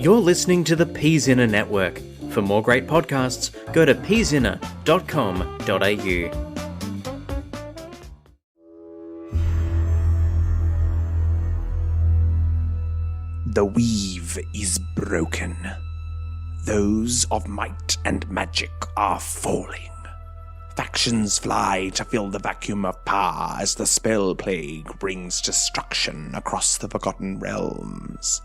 You're listening to the Peasinner Network. For more great podcasts, go to peasinner.com.au. The weave is broken. Those of might and magic are falling. Factions fly to fill the vacuum of power as the spell plague brings destruction across the Forgotten Realms.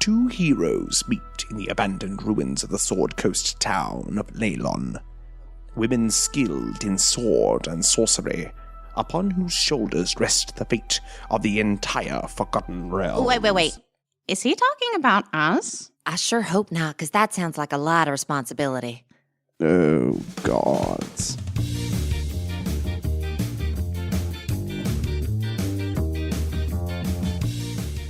Two heroes meet in the abandoned ruins of the Sword Coast town of Leylon. Women skilled in sword and sorcery, upon whose shoulders rest the fate of the entire Forgotten Realms. Wait. Is he talking about us? I sure hope not, because that sounds like a lot of responsibility. Oh, gods.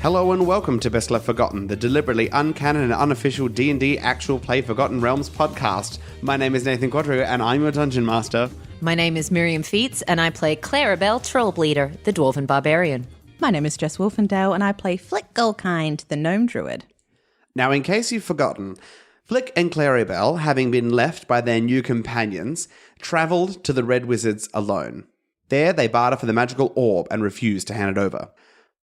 Hello and welcome to Best Left Forgotten, the deliberately uncanon and unofficial D&D actual play Forgotten Realms podcast. My name is Nathan Quadru and I'm your Dungeon Master. My name is Miriam Feats and I play Clarrybelle Trollbleeder, the Dwarven Barbarian. My name is Jess Wolfendale and I play Flick Goldkind, the Gnome Druid. Now, in case you've forgotten, Flick and Clarrybelle, having been left by their new companions, travelled to the Red Wizards alone. There they barter for the magical orb and refuse to hand it over.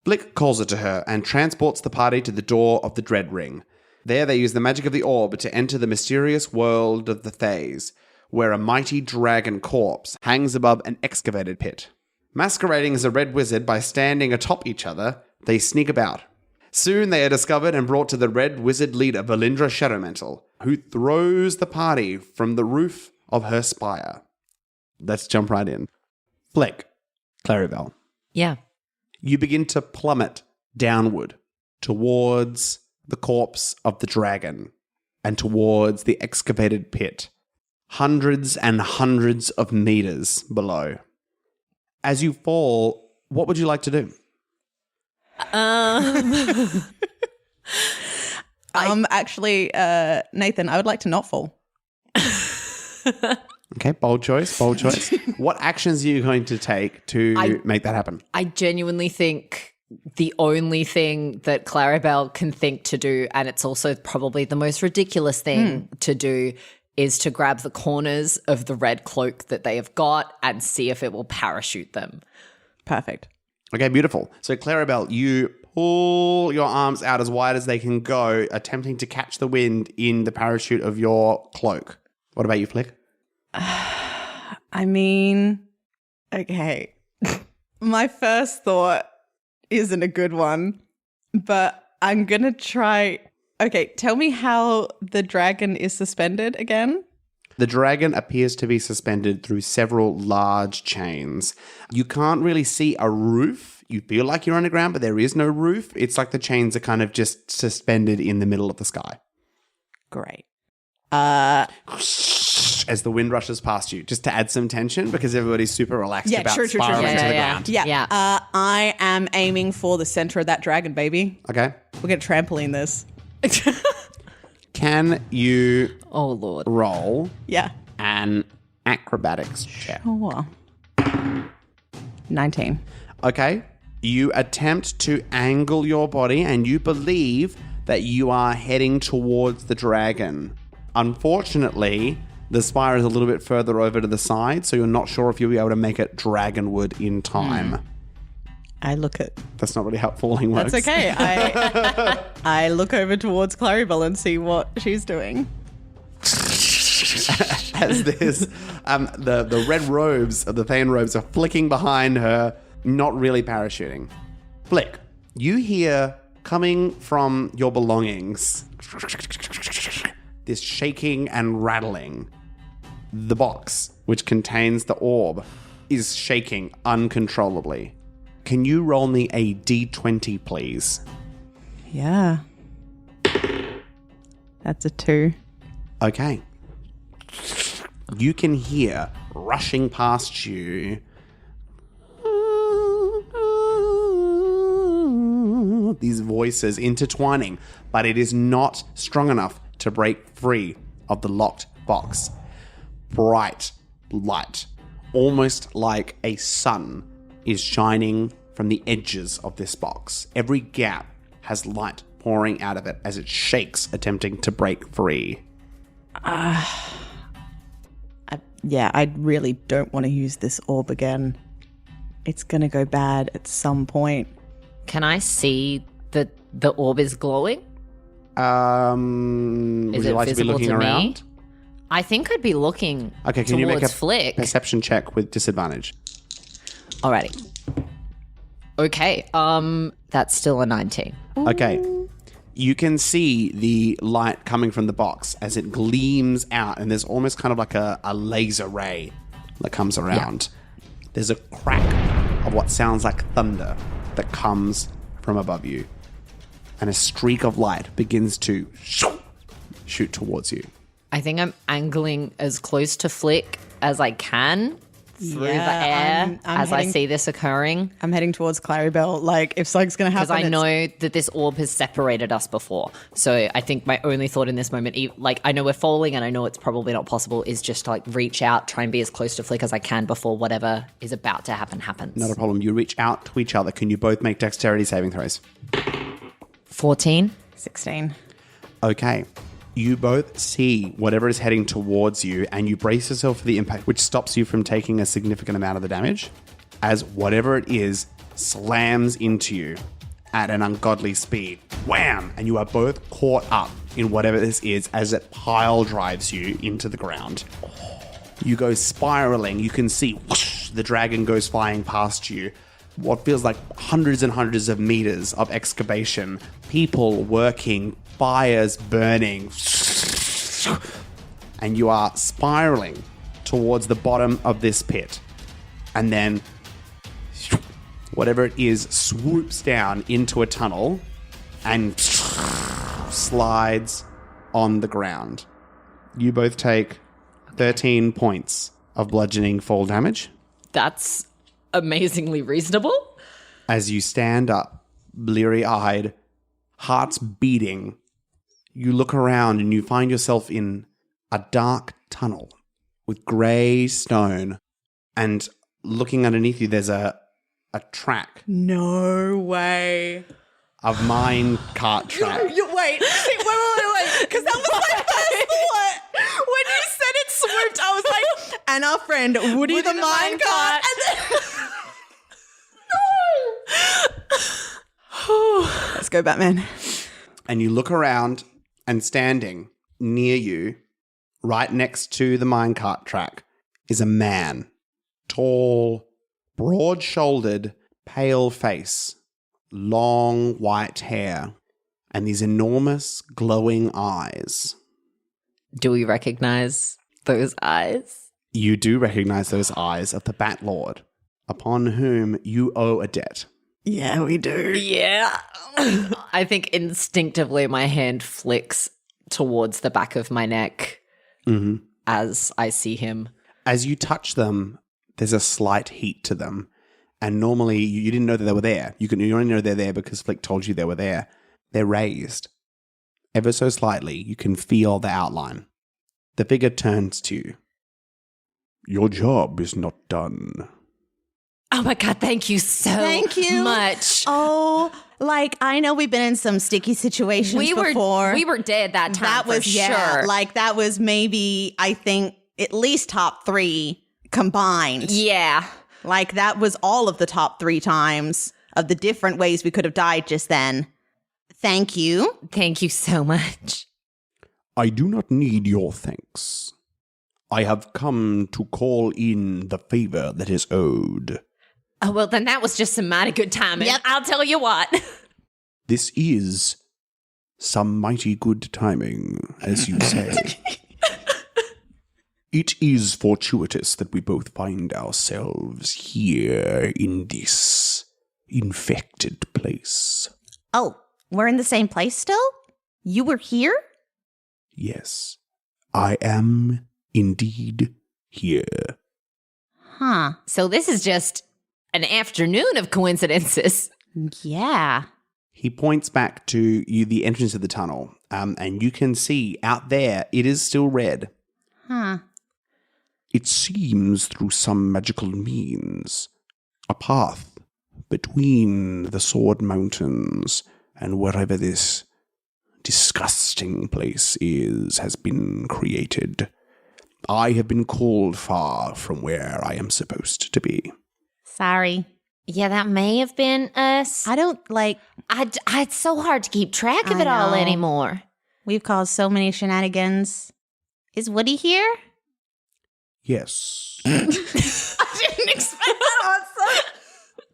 Flick calls it to her and transports the party to the door of the Dread Ring. There they use the magic of the orb to enter the mysterious world of the Thays, where a mighty dragon corpse hangs above an excavated pit. Masquerading as a red wizard by standing atop each other, they sneak about. Soon they are discovered and brought to the red wizard leader, Valindra Shadowmantle, who throws the party from the roof of her spire. Let's jump right in. Flick, Clarrybelle. Yeah. You begin to plummet downward towards the corpse of the dragon and towards the excavated pit, hundreds and hundreds of meters below. As you fall, what would you like to do? Actually, Nathan, I would like to not fall. Okay, bold choice. What actions are you going to take to make that happen? I genuinely think the only thing that Clarrybelle can think to do, and it's also probably the most ridiculous thing to do, is to grab the corners of the red cloak that they have got and see if it will parachute them. Perfect. Okay, beautiful. So Clarrybelle, you pull your arms out as wide as they can go, attempting to catch the wind in the parachute of your cloak. What about you, Flick? I mean, okay. My first thought isn't a good one, but I'm going to try. Okay, tell me how the dragon is suspended again. The dragon appears to be suspended through several large chains. You can't really see a roof. You feel like you're underground, but there is no roof. It's like the chains are kind of just suspended in the middle of the sky. Great. As the wind rushes past you, just to add some tension because everybody's super relaxed about spiraling to the ground. Yeah. I am aiming for the center of that dragon, baby. Okay. We're going to trampoline this. Can you roll an acrobatics check? Oh, 19. Okay. You attempt to angle your body and you believe that you are heading towards the dragon. Unfortunately, the spire is a little bit further over to the side, so you're not sure if you'll be able to make it dragonward in time. I look at... That's not really how falling works. That's okay. I look over towards Clarrybelle and see what she's doing. As this, the red robes of the Thayan robes are flicking behind her, not really parachuting. Flick, you hear coming from your belongings this shaking and rattling. The box, which contains the orb, is shaking uncontrollably. Can you roll me a d20, please? Yeah. That's a 2. Okay. You can hear rushing past you these voices intertwining, but it is not strong enough to break free of the locked box. Bright light, almost like a sun, is shining from the edges of this box. Every gap has light pouring out of it as it shakes, attempting to break free. I really don't want to use this orb again. It's going to go bad at some point. Can I see that the orb is glowing? Would Is you it like to be visible looking to me? around? I think I'd be looking Okay, can towards you make a Flick. perception check with disadvantage? Alrighty. Okay, that's still a 19. Okay. You can see the light coming from the box as it gleams out, and there's almost kind of like a laser ray that comes around. There's a crack of what sounds like thunder that comes from above you, and a streak of light begins to shoot towards you. I think I'm angling as close to Flick as I can through the air as I see this occurring. I'm heading towards Clarrybelle. Like, if something's going to happen, Because I know that this orb has separated us before. So I think my only thought in this moment, like, I know we're falling and I know it's probably not possible, is just to, like, reach out, try and be as close to Flick as I can before whatever is about to happen happens. Not a problem. You reach out to each other. Can you both make dexterity saving throws? 14. 16. Okay. You both see whatever is heading towards you, and you brace yourself for the impact, which stops you from taking a significant amount of the damage, as whatever it is slams into you at an ungodly speed. Wham! And you are both caught up in whatever this is as it pile drives you into the ground. You go spiraling. You can see whoosh, the dragon goes flying past you. What feels like hundreds and hundreds of meters of excavation, people working, fires burning, and you are spiraling towards the bottom of this pit. And then whatever it is swoops down into a tunnel and slides on the ground. You both take 13 points of bludgeoning fall damage. That's amazingly reasonable. As you stand up, bleary-eyed, hearts beating, you look around and you find yourself in a dark tunnel with grey stone, and looking underneath you there's a track, No way. a mine cart track. Wait. Because that was my first thought. When you said it swooped, I was like, and our friend Woody the minecart. No. Let's go, Batman. And you look around, and standing near you, right next to the minecart track, is a man. Tall, broad-shouldered, pale face, long white hair, and these enormous glowing eyes. Do we recognize those eyes? You do recognize those eyes of the Bat Lord, upon whom you owe a debt. Yeah, we do. Yeah. I think instinctively my hand flicks towards the back of my neck as I see him. As you touch them, there's a slight heat to them. And normally you didn't know that they were there. You only know they're there because Flick told you they were there. They're raised. Ever so slightly, you can feel the outline. The figure turns to you. Your job is not done. Oh my God, thank you so much. Oh, like, I know we've been in some sticky situations before. We were dead that time. That was, sure. Like, that was maybe, I think, at least top 3 combined. Yeah. Like, that was all of the top 3 times of the different ways we could have died just then. Thank you. Thank you so much. I do not need your thanks. I have come to call in the favor that is owed. Oh, well, then that was just some mighty good timing. Yep. I'll tell you what. This is some mighty good timing, as you say. It is fortuitous that we both find ourselves here in this infected place. Oh, we're in the same place still? You were here? Yes, I am indeed here. Huh. So this is just an afternoon of coincidences. Yeah. He points back to you, the entrance of the tunnel, and you can see out there it is still red. Huh. It seems through some magical means, a path between the Sword Mountains and wherever this disgusting place has been created. I have been called far from where I am supposed to be. Sorry. Yeah, that may have been us. I don't It's so hard to keep track of I it all know. anymore. We've caused so many shenanigans. Is Woody here? Yes. I didn't expect that answer.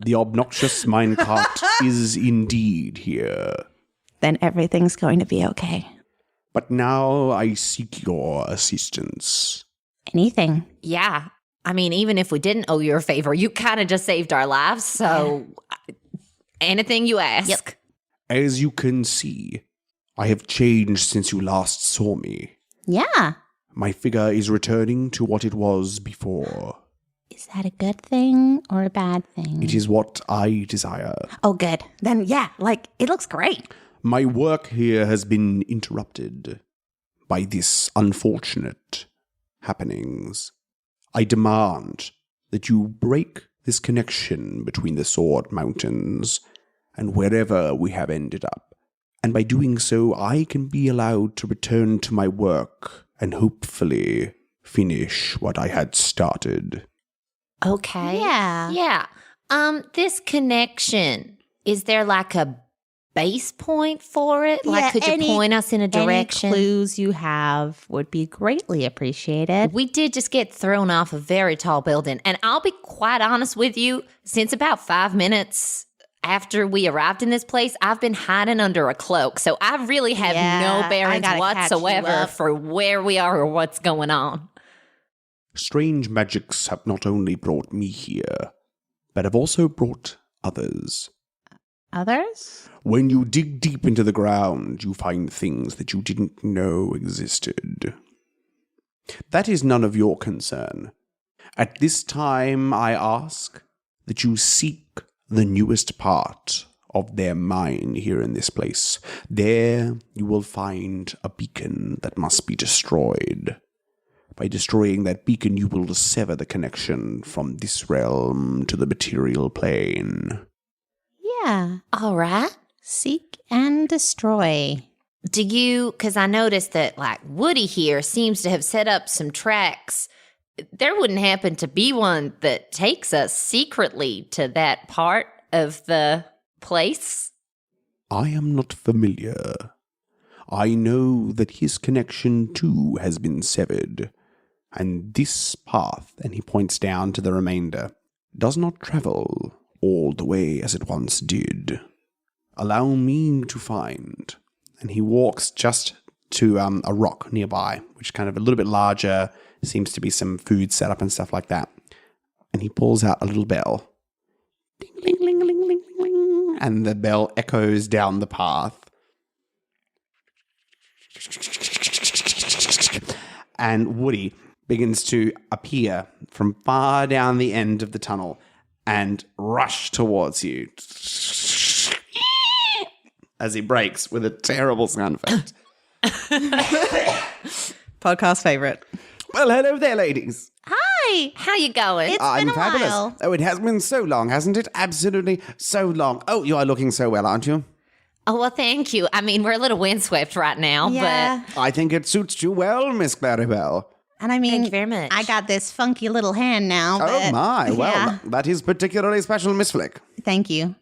The obnoxious minecart is indeed here. Then everything's going to be okay. But now I seek your assistance. Anything. Yeah. I mean, even if we didn't owe you a favor, you kind of just saved our lives. So anything you ask. Yep. As you can see, I have changed since you last saw me. Yeah. My figure is returning to what it was before. Is that a good thing or a bad thing? It is what I desire. Oh, good. Then, yeah, it looks great. My work here has been interrupted by this unfortunate happenings. I demand that you break this connection between the Sword Mountains and wherever we have ended up. And by doing so, I can be allowed to return to my work and hopefully finish what I had started. Okay. Yeah. Yeah. This connection, is there like a base point for it? Yeah, Like, could you point us in a direction? Any clues you have would be greatly appreciated. We did just get thrown off a very tall building. And I'll be quite honest with you, since about 5 minutes after we arrived in this place, I've been hiding under a cloak. So I really have Yeah, no I bearings gotta catch you whatsoever up. for where we are or what's going on. Strange magics have not only brought me here, but have also brought others. Others? When you dig deep into the ground, you find things that you didn't know existed. That is none of your concern. At this time, I ask that you seek the newest part of their mine here in this place. There you will find a beacon that must be destroyed. By destroying that beacon, you will sever the connection from this realm to the material plane. Yeah. All right. Seek and destroy. Do you, because I noticed that like Woody here seems to have set up some tracks. There wouldn't happen to be one that takes us secretly to that part of the place? I am not familiar. I know that his connection too has been severed, and this path, and he points down to the remainder, does not travel all the way as it once did. Allow me to find. And he walks just to a rock nearby, which is kind of a little bit larger, seems to be some food set up and stuff like that. And he pulls out a little bell. Ding, ling, ling, ling, ling, ling. And the bell echoes down the path. And Woody begins to appear from far down the end of the tunnel and rush towards you as he breaks with a terrible sound effect. Podcast favorite. Well, hello there, ladies. Hi. How you going? It's I'm been a fabulous. while. Oh, it has been so long, hasn't it? Absolutely so long. Oh, you are looking so well, aren't you? Oh, well, thank you. I mean, we're a little windswept right now, Yeah. I think it suits you well, Miss Clarrybelle. And I mean, Thank you very much. I got this funky little hand now. Oh, but, my. Well, yeah. that is particularly special, Miss Flick. Thank you.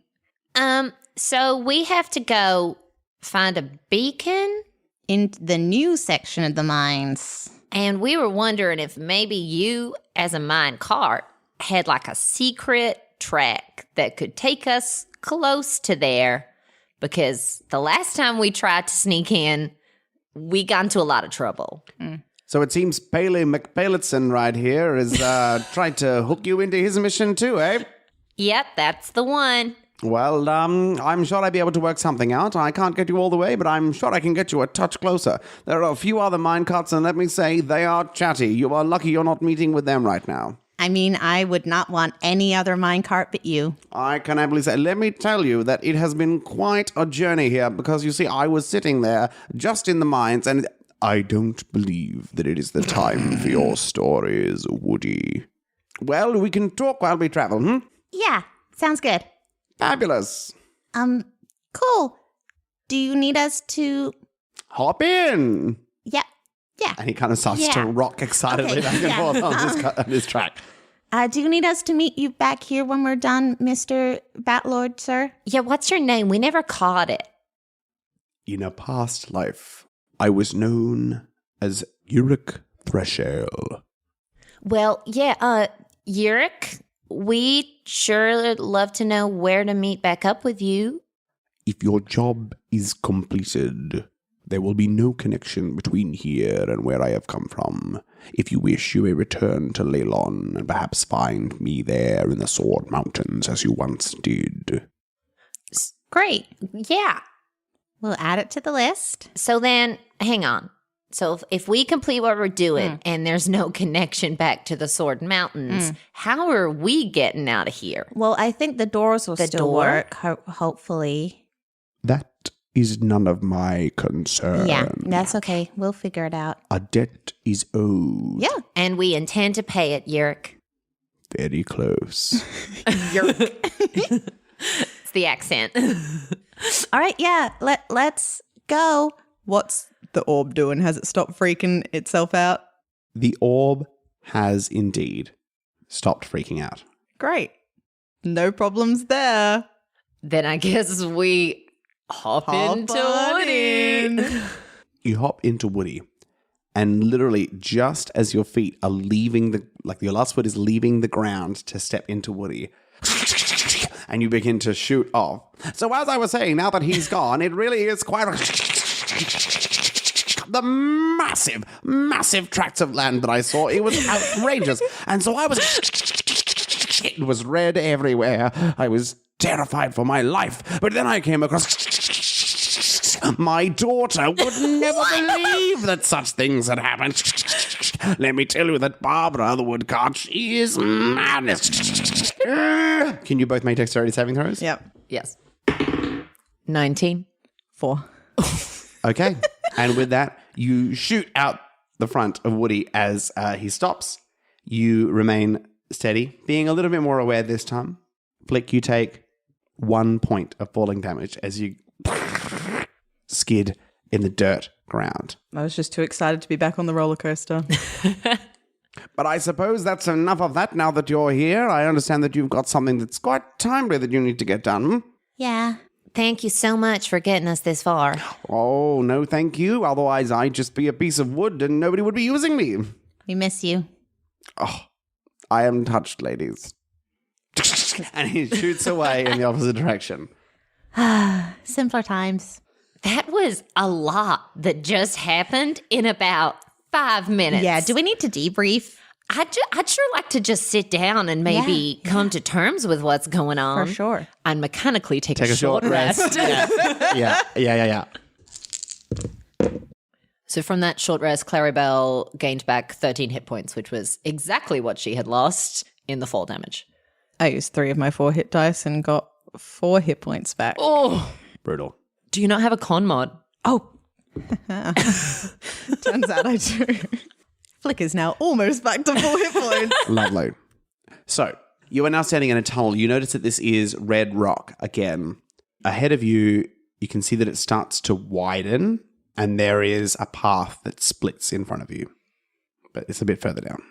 So we have to go find a beacon, In the new section of the mines. and we were wondering if maybe you, as a mine cart, had like a secret track that could take us close to there, because the last time we tried to sneak in, we got into a lot of trouble. So it seems Paley McPalitson right here is trying to hook you into his mission too, eh? Yep, that's the one. Well, I'm sure I'd be able to work something out. I can't get you all the way, but I'm sure I can get you a touch closer. There are a few other minecarts, and let me say, they are chatty. You are lucky you're not meeting with them right now. I mean, I would not want any other minecart but you. I can happily say, let me tell you that it has been quite a journey here, because you see, I was sitting there just in the mines, and I don't believe that it is the time for your stories, Woody. Well, we can talk while we travel, Yeah, sounds good. Fabulous. Cool. Do you need us to hop in. Yeah. Yeah. And he kind of starts to Yeah. rock excitedly Okay, back and yeah. forth on this track. Do you need us to meet you back here when we're done, Mr. Batlord, sir? Yeah, what's your name? We never caught it. In a past life, I was known as Uric Threshold. Well, yeah, Yurik, we'd sure love to know where to meet back up with you. If your job is completed, there will be no connection between here and where I have come from. If you wish, you may return to Leylon and perhaps find me there in the Sword Mountains as you once did. Great. Yeah. We'll add it to the list. So then, hang on. So if we complete what we're doing and there's no connection back to the Sword Mountains, how are we getting out of here? Well, I think the doors will The still door? work, hopefully. That is none of my concern. Yeah, that's okay. We'll figure it out. A debt is owed. Yeah. And we intend to pay it, Yurik. Very close. It's the accent. All right, yeah. Let's go. What's the orb doing? Has it stopped freaking itself out? The orb has indeed stopped freaking out. Great. No problems there. Then I guess we hop into on Woody. in. You hop into Woody, and literally just as your feet are leaving your last foot is leaving the ground to step into Woody, and you begin to shoot off. So as I was saying, now that he's gone, it really is quite the massive tracts of land that I saw. It was outrageous. And so it was red everywhere. I was terrified for my life. But then I came across my daughter would never believe that such things had happened. Let me tell you that Barbara the woodcart, she is madness. Can you both make dexterity saving throws? Yep. Yes. 19. 4. Okay. And with that, you shoot out the front of Woody as he stops. You remain steady, being a little bit more aware this time. Flick, you take 1 point of falling damage as you skid in the dirt ground. I was just too excited to be back on the roller coaster. But I suppose that's enough of that now that you're here. I understand that you've got something that's quite timely that you need to get done. Yeah. Thank you so much for getting us this far. Oh, no thank you. Otherwise, I'd just be a piece of wood and nobody would be using me. We miss you. Oh, I am touched, ladies. And he shoots away in the opposite direction. Simpler times. That was a lot that just happened in about 5 minutes. Yeah. Do we need to debrief? I'd sure like to just sit down and maybe come to terms with what's going on. For sure. And mechanically take Take a short rest. Yeah. So from that short rest, Clarrybelle gained back 13 hit points, which was exactly what she had lost in the fall damage. I used 3 of my 4 hit dice and got 4 hit points back. Oh, Brutal. do you not have a con mod? Oh. Turns out I do. Flick is now almost back to full hit points. Lovely. So, you are now standing in a tunnel. You notice that this is red rock again. Ahead of you, you can see that it starts to widen, and there is a path that splits in front of you. But it's a bit further down.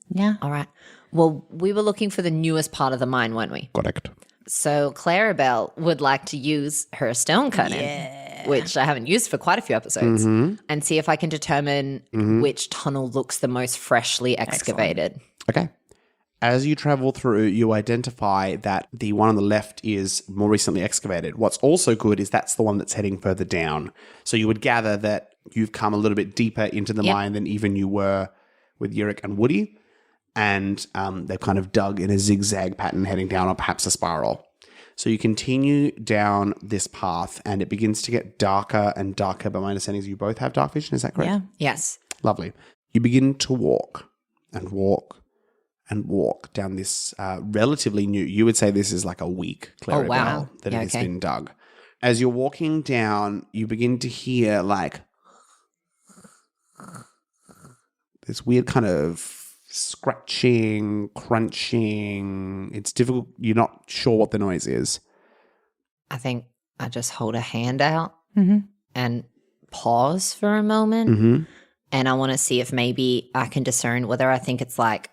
Yeah. All right. Well, we were looking for the newest part of the mine, weren't we? Correct. So Clarrybelle would like to use her stone cutting, which I haven't used for quite a few episodes, and see if I can determine which tunnel looks the most freshly excavated. Okay. As you travel through, you identify that the one on the left is more recently excavated. What's also good is that's the one that's heading further down. So you would gather that you've come a little bit deeper into the mine than even you were with Yurik and Woody. And they've kind of dug in a zigzag pattern heading down, or perhaps a spiral. So you continue down this path, and it begins to get darker and darker. But my understanding is you both have dark vision. Is that correct? Yeah. Yes. Lovely. You begin to walk and walk and walk down this relatively new, you would say this is like a week, Clarrybelle, wow. that Yeah, it has okay. been dug. As you're walking down, you begin to hear like this weird kind of scratching, crunching. It's difficult. You're not sure what the noise is. I think I just hold a hand out and pause for a moment. Mm-hmm. And I want to see if maybe I can discern whether I think it's like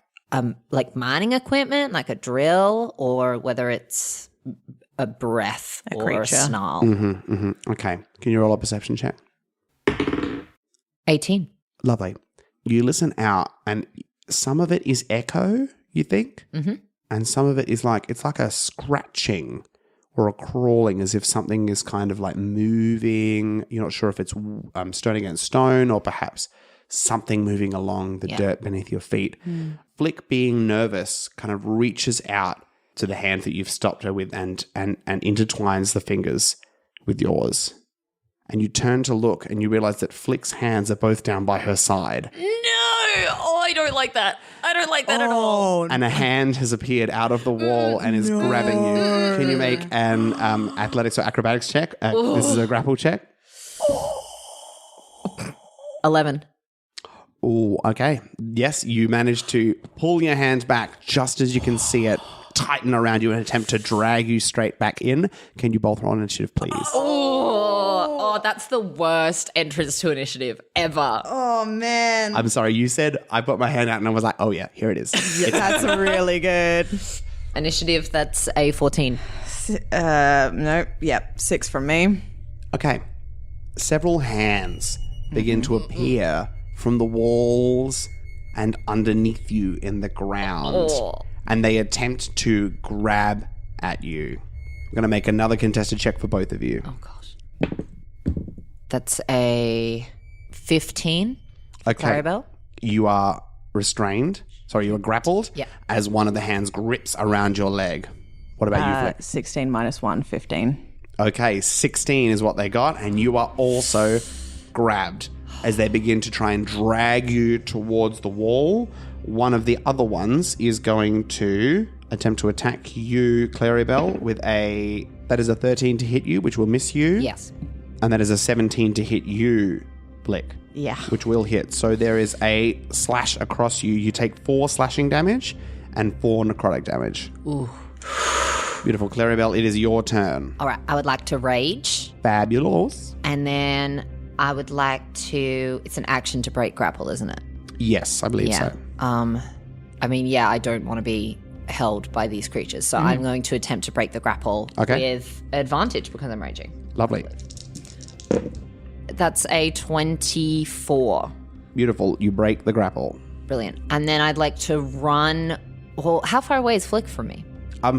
mining equipment, like a drill, or whether it's a breath or a creature. snarl. Mm-hmm. Mm-hmm. Okay. Can you roll a perception check? 18. Lovely. You listen out, and some of it is echo, you think? Mm-hmm. And some of it is like, it's like a scratching or a crawling, as if something is kind of like moving. You're not sure if it's stone against stone or perhaps something moving along the dirt beneath your feet. Flick, being nervous, kind of reaches out to the hand that you've stopped her with and intertwines the fingers with yours. And you turn to look and you realize that Flick's hands are both down by her side. No! Oh, I don't like that. I don't like that at all. And a hand has appeared out of the wall and is grabbing you. Can you make an athletics or acrobatics check? This is a grapple check. 11. Oh, okay. Yes, you manage to pull your hand back just as you can see it tighten around you and attempt to drag you straight back in. Can you both roll initiative, please? Oh, that's the worst entrance to initiative ever. Oh, man. I'm sorry, you said I put my hand out and I was like, oh yeah, here it is. That's really good. Initiative, that's a 14. No, yep, 6 from me. Okay. Several hands begin to appear from the walls and underneath you in the ground. And they attempt to grab at you. I'm going to make another contested check for both of you. Oh, gosh. That's a 15. Okay. Clarrybelle? You are restrained. Sorry, you are grappled. Yeah. As one of the hands grips around your leg. What about you, Flick? 16 minus 1, 15. Okay, 16 is what they got, and you are also grabbed as they begin to try and drag you towards the wall. One of the other ones is going to attempt to attack you, Clarrybelle, with that is a 13 to hit you, which will miss you. Yes. And that is a 17 to hit you, Flick. Yeah. Which will hit. So there is a slash across you. You take 4 slashing damage and 4 necrotic damage. Ooh. Beautiful. Clarrybelle, it is your turn. All right. I would like to rage. Fabulous. And then I would like to... It's an action to break grapple, isn't it? Yes, I believe so. I mean, yeah, I don't want to be held by these creatures, so I'm going to attempt to break the grapple with advantage because I'm raging. Lovely. That's a 24. Beautiful. You break the grapple. Brilliant. And then I'd like to run... Well, how far away is Flick from me?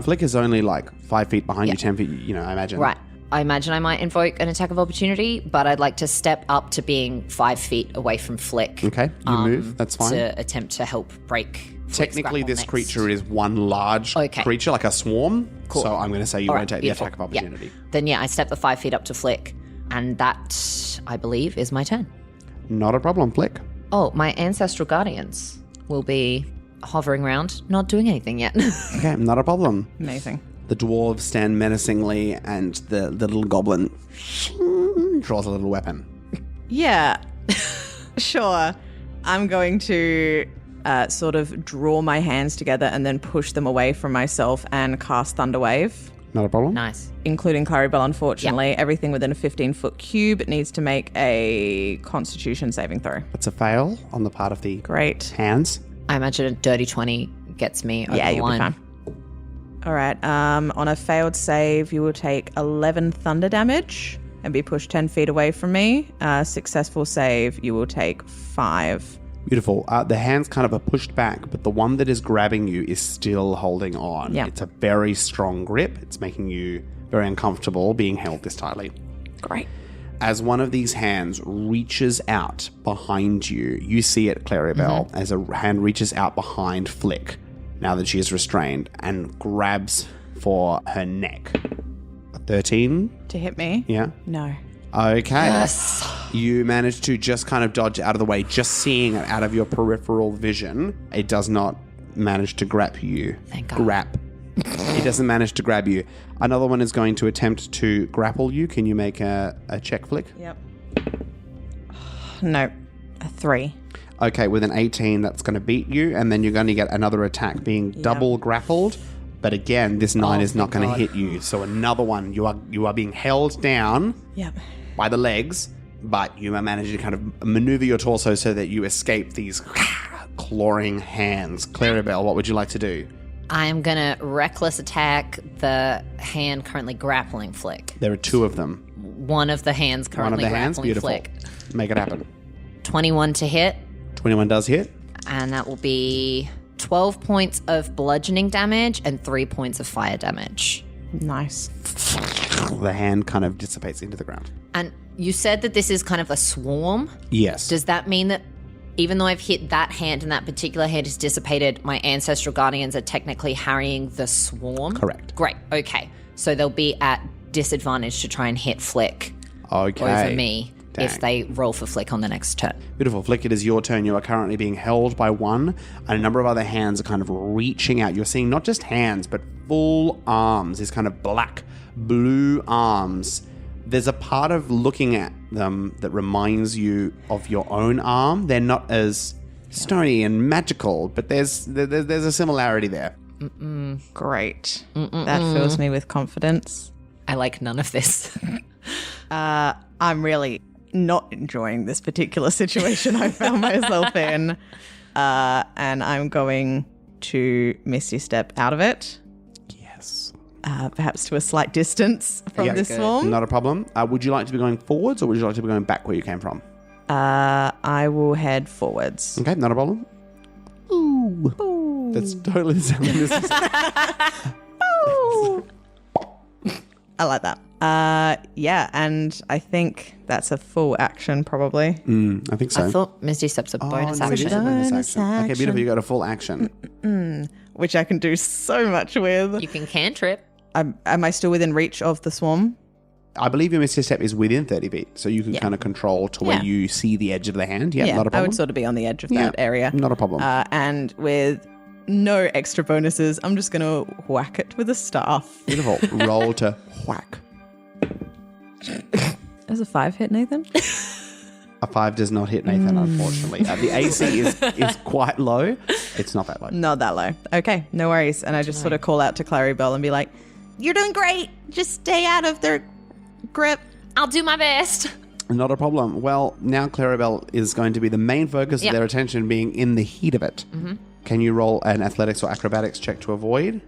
Flick is only like 5 feet behind you, 10 feet, I imagine. Right. I imagine I might invoke an attack of opportunity, but I'd like to step up to being 5 feet away from Flick. Okay, you move. That's fine. To attempt to help break Flick's Technically, grapple this next. creature is one large creature, like a swarm. Cool. So I'm going to say you All won't right, take beautiful. the attack of opportunity. Yeah. Then, I step the 5 feet up to Flick, and that, I believe, is my turn. Not a problem, Flick. Oh, my ancestral guardians will be hovering around, not doing anything yet. Okay, not a problem. Amazing. The dwarves stand menacingly, and the little goblin draws a little weapon. Yeah, sure. I'm going to sort of draw my hands together and then push them away from myself and cast Thunderwave, Not a problem. Nice. including Clarrybelle, unfortunately. Everything within a 15-foot cube needs to make a Constitution saving throw. That's a fail on the part of the Great. hands. I imagine a dirty 20 gets me over Yeah, the you'll be line. fine. All right. On a failed save, you will take 11 thunder damage and be pushed 10 feet away from me. Successful save, you will take 5. Beautiful. The hands kind of are pushed back, but the one that is grabbing you is still holding on. Yeah. It's a very strong grip. It's making you very uncomfortable being held this tightly. Great. As one of these hands reaches out behind you, you see it, Clarrybelle, as a hand reaches out behind Flick, now that she is restrained, and grabs for her neck. 13? To hit me? Yeah. No. Okay. Yes. You manage to just kind of dodge out of the way, just seeing it out of your peripheral vision. It does not manage to grab you. Thank God. Grab. It doesn't manage to grab you. Another one is going to attempt to grapple you. Can you make a check, Flick? Yep. No. A 3. Okay, with an 18, that's going to beat you, and then you're going to get another attack being double grappled. But again, this 9 is not going to hit you. So another one, you are being held down Yep. by the legs, but you manage to kind of maneuver your torso so that you escape these clawing hands. Clarrybelle, what would you like to do? I am going to reckless attack the hand currently grappling Flick. There are two of them. One of the hands currently One of the hands, grappling beautiful. Flick. Make it happen. 21 to hit, 21 does hit. and that will be 12 points of bludgeoning damage and 3 points of fire damage. Nice. The hand kind of dissipates into the ground. And you said that this is kind of a swarm. Yes. Does that mean that even though I've hit that hand and that particular hand is dissipated, my ancestral guardians are technically harrying the swarm? Correct. Great. Okay. So they'll be at disadvantage to try and hit Flick Okay. over me if Dang. they roll for Flick on the next turn. Beautiful. Flick, it is your turn. You are currently being held by one, and a number of other hands are kind of reaching out. You're seeing not just hands, but full arms, these kind of black, blue arms. There's a part of looking at them that reminds you of your own arm. They're not as stony and magical, but there's a similarity there. Great. That fills me with confidence. I like none of this. I'm really not enjoying this particular situation I found myself in. And I'm going to Misty Step out of it. Yes. Perhaps to a slight distance from this swarm. Not a problem. Would you like to be going forwards or would you like to be going back where you came from? I will head forwards. Okay, not a problem. Ooh. That's totally the sound of this. I like that. Yeah, and I think that's a full action probably. I think so. I thought Misty Step's a bonus no, it is a action. bonus action. Okay, beautiful. You got a full action. Which I can do so much with. You can cantrip. Am I still within reach of the swarm? I believe your Misty Step is within 30 feet, so you can kind of control to where you see the edge of the hand. Yeah, not a I problem. would sort of be on the edge of that area. Not a problem. And with no extra bonuses, I'm just going to whack it with a staff. Beautiful. Roll to whack. Does a 5 hit, Nathan? A 5 does not hit Nathan, unfortunately. The AC is quite low. It's not that low. Not that low. Okay, no worries. And I just sort of call out to Clarrybelle and be like, You're doing great. Just stay out of their grip. I'll do my best. Not a problem. Well, now Clarrybelle is going to be the main focus of their attention being in the heat of it. Can you roll an athletics or acrobatics check to avoid?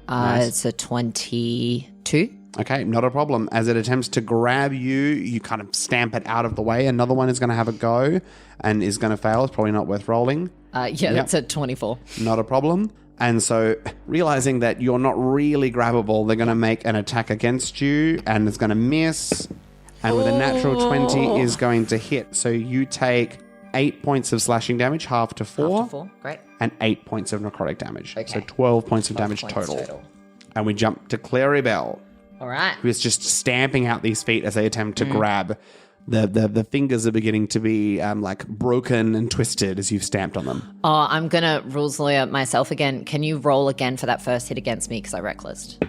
Nice. It's a 22. Okay, not a problem. As it attempts to grab you, you kind of stamp it out of the way. Another one is going to have a go and is going to fail. It's probably not worth rolling. That's a 24. Not a problem. And so, realizing that you're not really grabbable, they're going to make an attack against you and it's going to miss. And with a natural 20 is going to hit. So you take 8 points of slashing damage, half to 4. Half to 4, great. And 8 points of necrotic damage. Okay. So 12 points of 12 damage points total. And we jump to Clarrybelle, All right. who is just stamping out these feet as they attempt to grab. The fingers are beginning to be like broken and twisted as you've stamped on them. Oh, I'm going to rules lawyer myself again. Can you roll again for that first hit against me because I recklessed?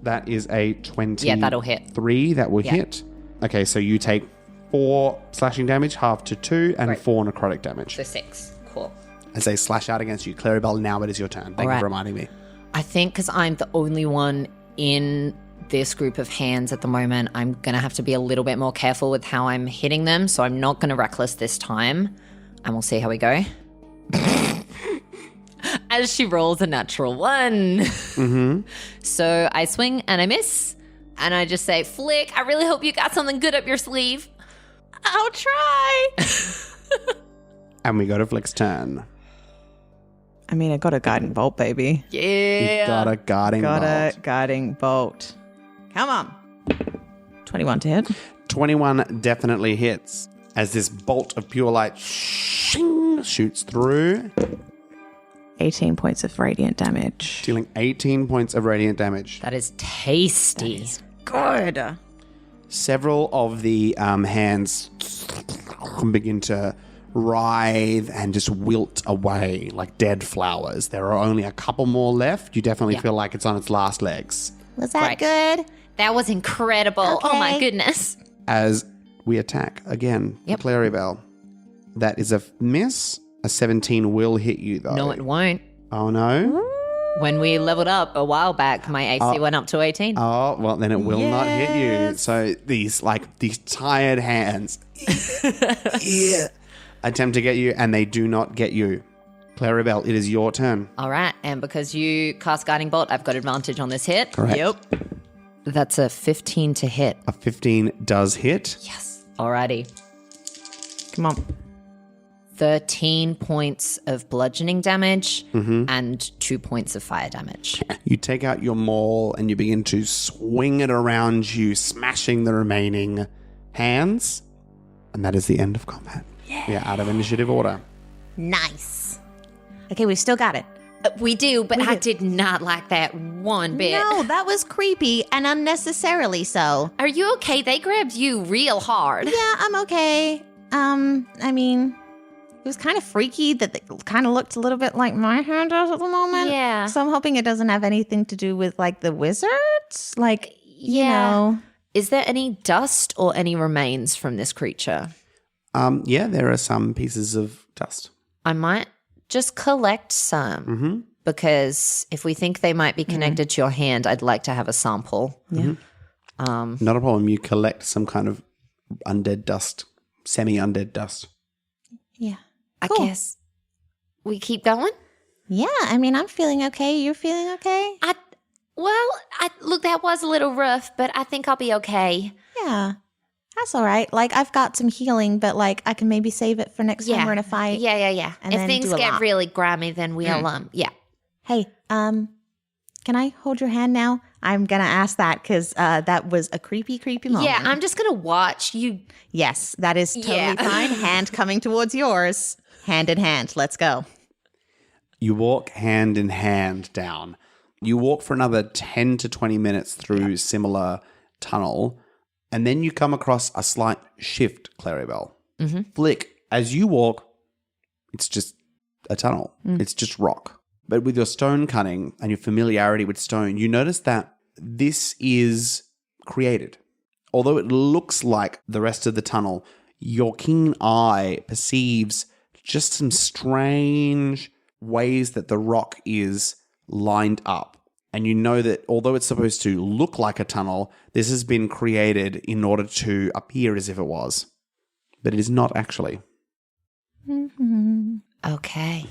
That is a 20. Yeah, that'll hit. 3 that will hit. Okay, so you take 4 slashing damage, half to 2, and 4 necrotic damage. So 6. Cool. As they slash out against you. Clarrybelle, now it is your turn. Thank you for reminding me. I think because I'm the only one in this group of hands at the moment, I'm going to have to be a little bit more careful with how I'm hitting them. So I'm not going to reckless this time. And we'll see how we go. As she rolls a natural 1. So I swing and I miss. And I just say, Flick, I really hope you got something good up your sleeve. I'll try. And we go to Flick's turn. I mean, I got a guiding bolt, baby. Yeah. You got a guarding Got bolt. a guiding bolt. Come on. 21 to hit. 21 definitely hits as this bolt of pure light shoots through, 18 points of radiant damage. dealing 18 points of radiant damage. That is tasty. Good. Several of the hands begin to writhe and just wilt away like dead flowers. There are only a couple more left. You definitely feel like it's on its last legs. Was that good? That was incredible. Oh my Okay. goodness. As we attack again, Clarrybelle. That is a miss. A 17 will hit you though. No, it won't. Oh no. When we leveled up a while back, my AC went up to 18. Oh, well, then it will not hit you. So these tired hands Yeah. Attempt to get you, and they do not get you. Clarrybelle, it is your turn. All right, and because you cast Guiding Bolt, I've got advantage on this hit. Correct. Yep. That's a 15 to hit. A 15 does hit. Yes. Alrighty. Come on. 13 points of bludgeoning damage and 2 points of fire damage. You take out your maul and you begin to swing it around you, smashing the remaining hands. And that is the end of combat. Yeah. We are out of initiative order. Nice. Okay, we've still got it. We do, but I did not like that one bit. No, that was creepy and unnecessarily so. Are you okay? They grabbed you real hard. Yeah, I'm okay. I mean, it was kind of freaky that it kind of looked a little bit like my hand does at the moment. Yeah. So I'm hoping it doesn't have anything to do with like the wizards. Like, you Yeah. know. Is there any dust or any remains from this creature? Yeah, there are some pieces of dust. I might just collect some because if we think they might be connected to your hand, I'd like to have a sample. Yeah. Not a problem. You collect some kind of undead dust, semi-undead dust. Yeah. I Cool. guess we keep going. Yeah, I mean, I'm feeling okay. You're feeling okay? Look, that was a little rough, but I think I'll be okay. Yeah. That's all right. Like, I've got some healing, but like, I can maybe save it for next time we're in a fight. Yeah. And If then things do a get lot. really grimy, then we'll yeah. Hey, can I hold your hand now? I'm gonna ask that because that was a creepy moment. Yeah, I'm just gonna watch you. Yes, that is totally Yeah. fine. Hand coming towards yours. Hand in hand. Let's go. You walk hand in hand down. You walk for another 10 to 20 minutes through similar tunnel, and then you come across a slight shift, Clarrybelle. Flick, as you walk, it's just a tunnel. It's just rock. But with your stone cutting and your familiarity with stone, you notice that this is created. Although it looks like the rest of the tunnel, your keen eye perceives just some strange ways that the rock is lined up. And you know that although it's supposed to look like a tunnel, this has been created in order to appear as if it was. But it is not actually. Okay.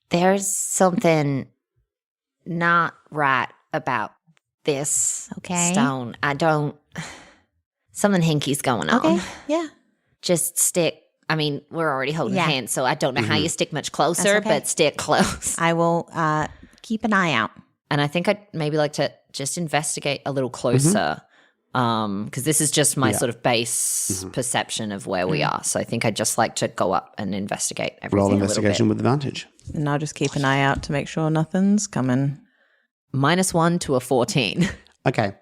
There's something not right about this Okay. stone. Something hinky's going on. Okay. Yeah. Just stick. I mean, we're already holding Yeah. hands, so I don't know how you stick much closer, That's okay. but stick close. I will keep an eye out. And I think I'd maybe like to just investigate a little closer because this is just my sort of base perception of where we are. So I think I'd just like to go up and investigate everything Roll a little investigation bit. with advantage. And I'll just keep an eye out to make sure nothing's coming. -1 to a 14. Okay.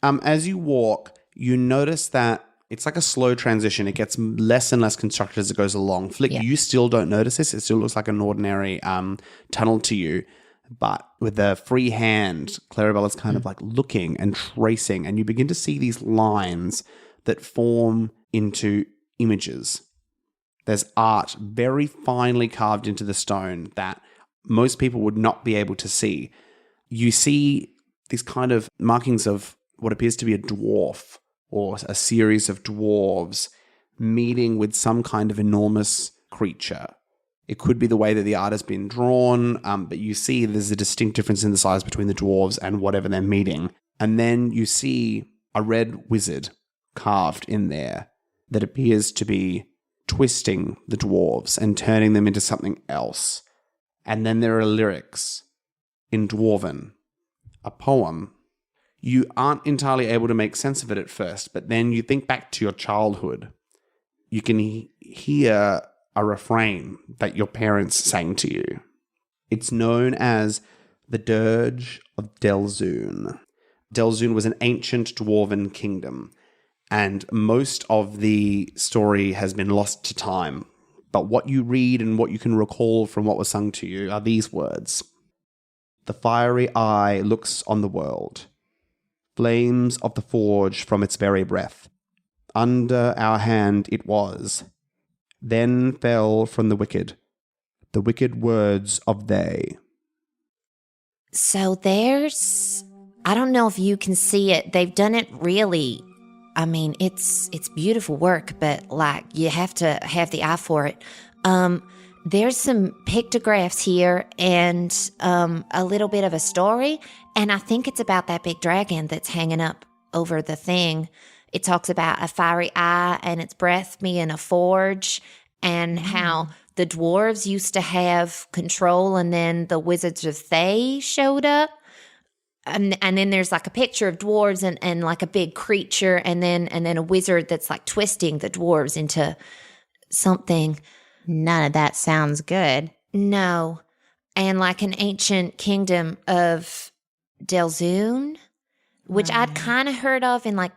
As you walk, you notice that it's like a slow transition. It gets less and less constructed as it goes along. Flick, you still don't notice this. It still looks like an ordinary tunnel to you. But with the free hand, Clarrybelle is kind of like looking and tracing, and you begin to see these lines that form into images. There's art very finely carved into the stone that most people would not be able to see. You see these kind of markings of what appears to be a dwarf or a series of dwarves meeting with some kind of enormous creature. It could be the way that the art has been drawn, but you see there's a distinct difference in the size between the dwarves and whatever they're meeting. And then you see a red wizard carved in there that appears to be twisting the dwarves and turning them into something else. And then there are lyrics in Dwarven, a poem. You aren't entirely able to make sense of it at first, but then you think back to your childhood. You can hear a refrain that your parents sang to you. It's known as the Dirge of Delzoun. Delzoun was an ancient dwarven kingdom, and most of the story has been lost to time. But what you read and what you can recall from what was sung to you are these words. The fiery eye looks on the world. Flames of the forge from its very breath. Under our hand it was. Then fell from the wicked words of they. So I don't know if you can see it. They've done it really I mean, it's beautiful work, but like you have to have the eye for it. There's some pictographs here and a little bit of a story, and I think it's about that big dragon that's hanging up over the thing. It talks about a fiery eye and its breath being a forge, and how the dwarves used to have control, and then the wizards of Thay showed up. And then there's like a picture of dwarves and like a big creature, and then a wizard that's like twisting the dwarves into something. None of that sounds good. No. And like an ancient kingdom of Delzoun, which I'd kind of heard of in like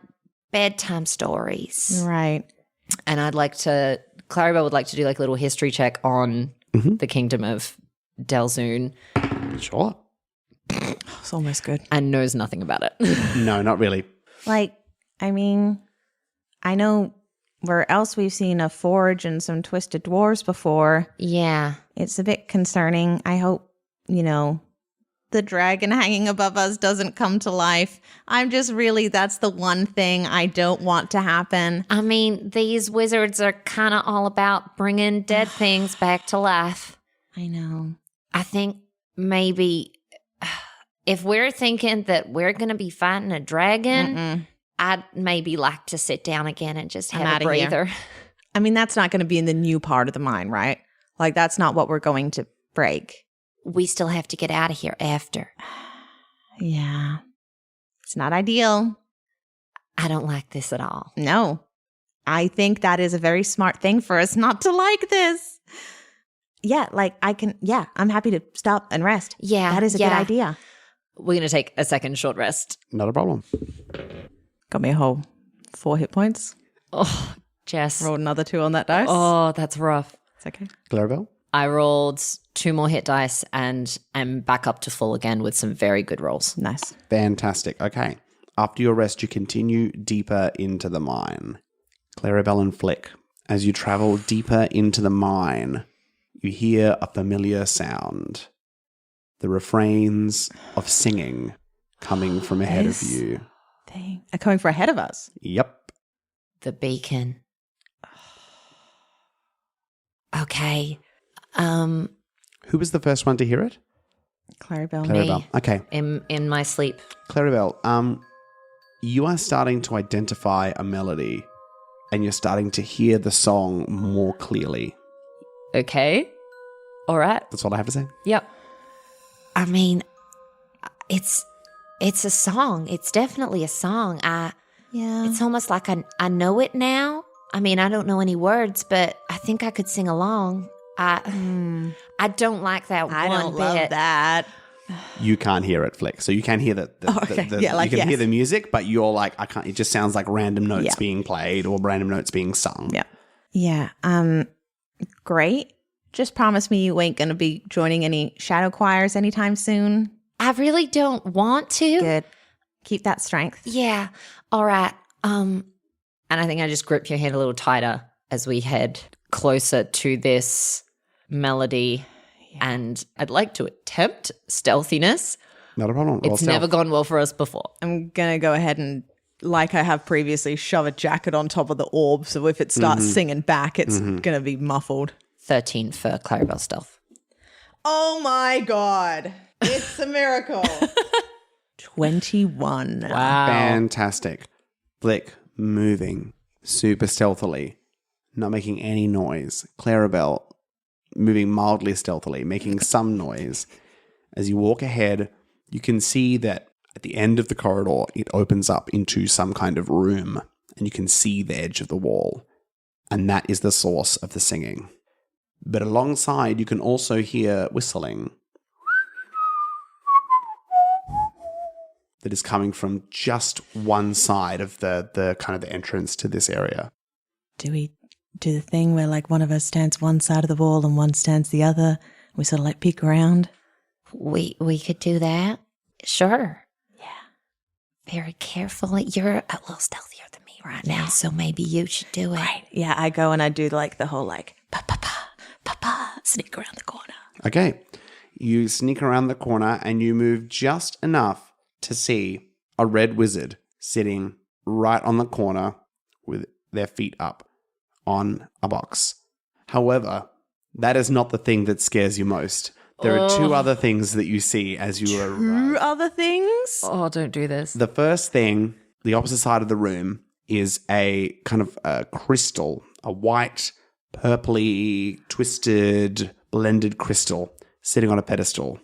bedtime stories. Right. And Clarrybelle would like to do like a little history check on the kingdom of Delzoun Sure. It's almost good. and knows nothing about it. No, not really. Like, I mean, I know where else we've seen a forge and some twisted dwarves before. Yeah. It's a bit concerning. I hope, the dragon hanging above us doesn't come to life. That's the one thing I don't want to happen. I mean, these wizards are kind of all about bringing dead things back to life. I know. I think maybe if we're thinking that we're going to be fighting a dragon, I'd maybe like to sit down again and just I'm have a outta here. breather. I mean, that's not going to be in the new part of the mine, right? Like, that's not what we're going to break. We still have to get out of here after. Yeah. It's not ideal. I don't like this at all. No. I think that is a very smart thing for us not to like this. Yeah, I'm happy to stop and rest. Yeah. That is a good idea. We're going to take a second short rest. Not a problem. Got me a whole 4 hit points. Oh, Jess. Rolled another 2 on that dice. Oh, that's rough. It's okay. Clarrybelle? I rolled 2 more hit dice and am back up to full again with some very good rolls. Nice. Fantastic. Okay. After your rest, you continue deeper into the mine. Clarrybelle and Flick, as you travel deeper into the mine, you hear a familiar sound. The refrains of singing coming from ahead of you. They're coming for ahead of us. Yep. The beacon. Okay. Who was the first one to hear it? Clarrybelle. Clarrybelle. Okay. In my sleep. Clarrybelle, you are starting to identify a melody and you're starting to hear the song more clearly. Okay. All right. That's all I have to say. Yep. I mean, it's a song. It's definitely a song. Yeah. It's almost like I know it now. I mean, I don't know any words, but I think I could sing along. I don't like that I one don't bit. love that. You can't hear it, Flick. So you can hear okay. the Yeah, like, you can hear yes. the music, but you're like, I can't. It just sounds like random notes Yeah. being played or random notes being sung. Yeah. Yeah. Great. Just promise me you ain't going to be joining any shadow choirs anytime soon. I really don't want to. Good. Keep that strength. Yeah. All right. And I think I just grip your hand a little tighter as we head closer to this melody. And I'd like to attempt stealthiness. Not a problem. Roll It's stealth. never gone well for us before. I'm going to go ahead and, like I have previously, shove a jacket on top of the orb. So if it starts singing back, it's going to be muffled. 13 for Clarrybelle stealth. Oh my God. It's a miracle. 21. Wow. Fantastic. Flick moving super stealthily, not making any noise. Clarrybelle moving mildly stealthily, making some noise. As you walk ahead, you can see that at the end of the corridor, it opens up into some kind of room, and you can see the edge of the wall. And that is the source of the singing. But alongside, you can also hear whistling that is coming from just one side of the kind of the entrance to this area. Do we do the thing where like one of us stands one side of the wall and one stands the other? We sort of like peek around. We could do that. Sure. Yeah. Very carefully. You're a little stealthier than me right now, so maybe you should do it. Right. Yeah, I go and I do like the whole like pa, sneak around the corner. Okay. You sneak around the corner and you move just enough to see a red wizard sitting right on the corner with their feet up on a box. However, that is not the thing that scares you most. There are two other things that you see as you arrive. Two other things? Oh, don't do this. The first thing, the opposite side of the room, is a kind of a crystal, a white, purpley, twisted, blended crystal sitting on a pedestal.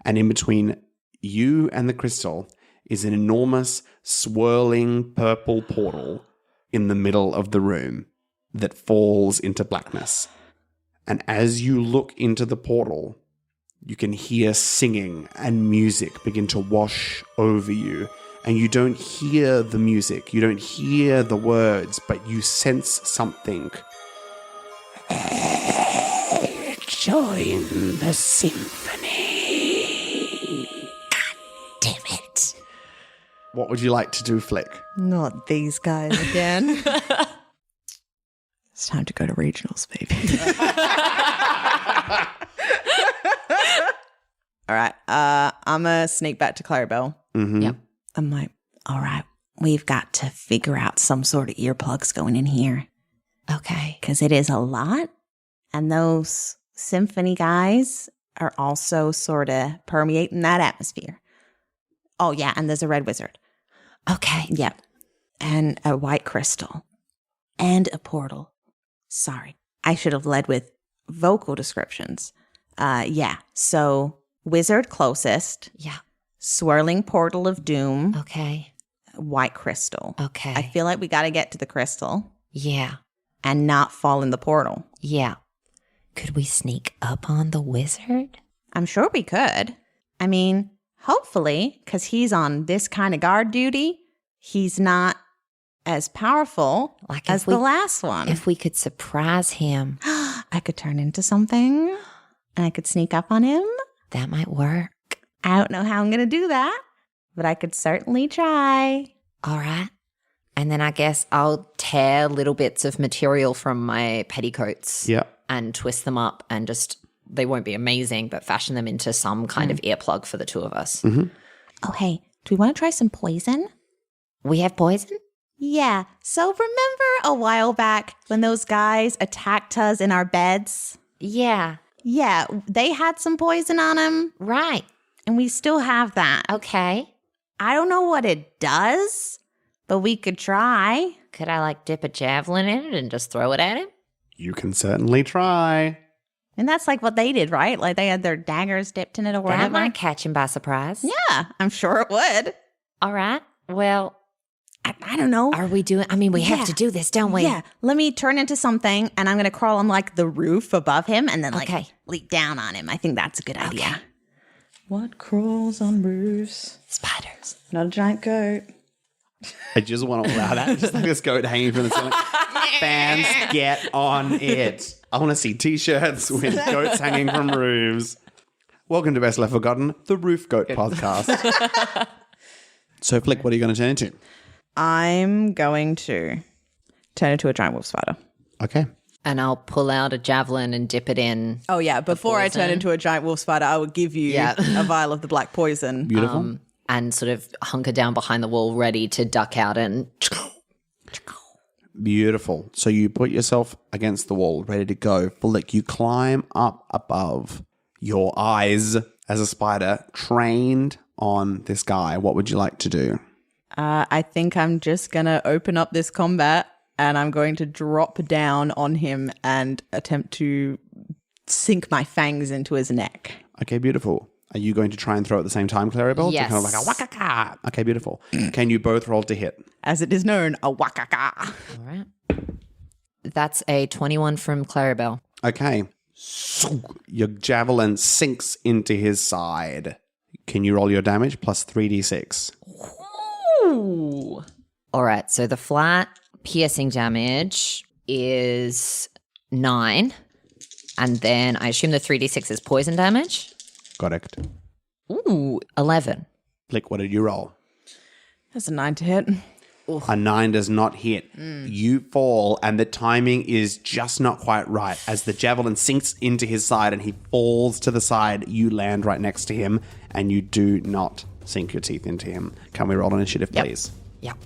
And in between you and the crystal is an enormous, swirling purple portal in the middle of the room that falls into blackness. And as you look into the portal, you can hear singing and music begin to wash over you. And you don't hear the music, you don't hear the words, but you sense something. Join the symphony. Damn it. What would you like to do, Flick? Not these guys again. It's time to go to regionals, baby. All right. I'm going to sneak back to Clarrybelle. Mm-hmm. Yep. I'm like, all right, we've got to figure out some sort of earplugs going in here. Okay. Because it is a lot. And those symphony guys are also sort of permeating that atmosphere. Oh, yeah. And there's a red wizard. Okay. Yep. And a white crystal. And a portal. Sorry. I should have led with vocal descriptions. Yeah. So, wizard closest. Yeah. Swirling portal of doom. Okay. White crystal. Okay. I feel like we got to get to the crystal Yeah. and not fall in the portal. Yeah. Could we sneak up on the wizard? I'm sure we could. I mean, hopefully, because he's on this kind of guard duty, he's not as powerful Like as if we- the last one. If we could surprise him, I could turn into something and I could sneak up on him. that might work. I don't know how I'm going to do that, but I could certainly try. All right. And then I guess I'll tear little bits of material from my petticoats Yep. and twist them up and just, they won't be amazing, but fashion them into some kind of earplug for the two of us. Mm-hmm. Oh, hey, do we want to try some poison? We have poison? Yeah. So remember a while back when those guys attacked us in our beds? Yeah. Yeah, they had some poison on them, Right. and we still have that. Okay. I don't know what it does, but we could try. Could I like dip a javelin in it and just throw it at him? You can certainly try. And that's like what they did, right? Like they had their daggers dipped in it or That whatever. might catch him by surprise. Yeah, I'm sure it would. All right. Well, I don't know. are we doing? I mean, we Yeah. have to do this, don't we? Yeah, let me turn into something, and I'm going to crawl on like the roof above him and then like Okay. leap down on him. I think that's a good idea. What crawls on roofs? Spiders. Not a giant goat. I just want to allow that. Just like this goat hanging from the ceiling. Fans, get on it. I want to see t-shirts with goats hanging from roofs. Welcome to Best Left Forgotten, the Roof Goat podcast. So, Flick, what are you going to turn into? I'm going to turn into a giant wolf spider. Okay. And I'll pull out a javelin and dip it in. Oh, yeah. Before I turn poison. into a giant wolf spider, I will give you Yeah. a vial of the black poison. Beautiful. And sort of hunker down behind the wall, ready to duck out and. Beautiful. So you put yourself against the wall, ready to go. Flick, you climb up above your eyes as a spider, trained on this guy. What would you like to do? I think I'm just going to open up this combat and I'm going to drop down on him and attempt to sink my fangs into his neck. Okay, beautiful. Are you going to try and throw at the same time, Clarrybelle? Yes. To kind of like a wakaka. Okay, beautiful. Can you both roll to hit? As it is known, a wakaka. All right. That's a 21 from Clarrybelle. Okay. Your javelin sinks into his side. Can you roll your damage plus 3d6? Ooh. All right. So the flat piercing damage is 9. And then I assume the 3d6 is poison damage. Correct. Ooh, 11. Flick, what did you roll? That's a 9 to hit. A 9 does not hit. You fall, and the timing is just not quite right. As the javelin sinks into his side and he falls to the side, you land right next to him, and you do not sink your teeth into him. Can we roll initiative, please? Yep.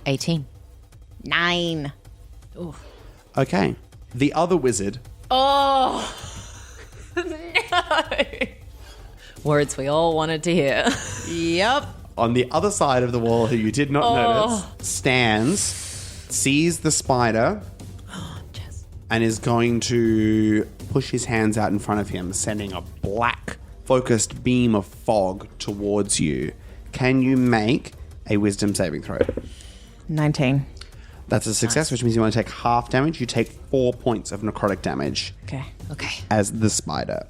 18. 9. Okay. The other wizard Oh, no. Words we all wanted to hear. Yep. on the other side of the wall, who you did not notice, stands, sees the spider, and is going to push his hands out in front of him, sending a black focused beam of fog towards you. Can you make a wisdom saving throw? 19. That's a success, which means you want to take half damage. You take 4 points of necrotic damage Okay. Okay. as the spider.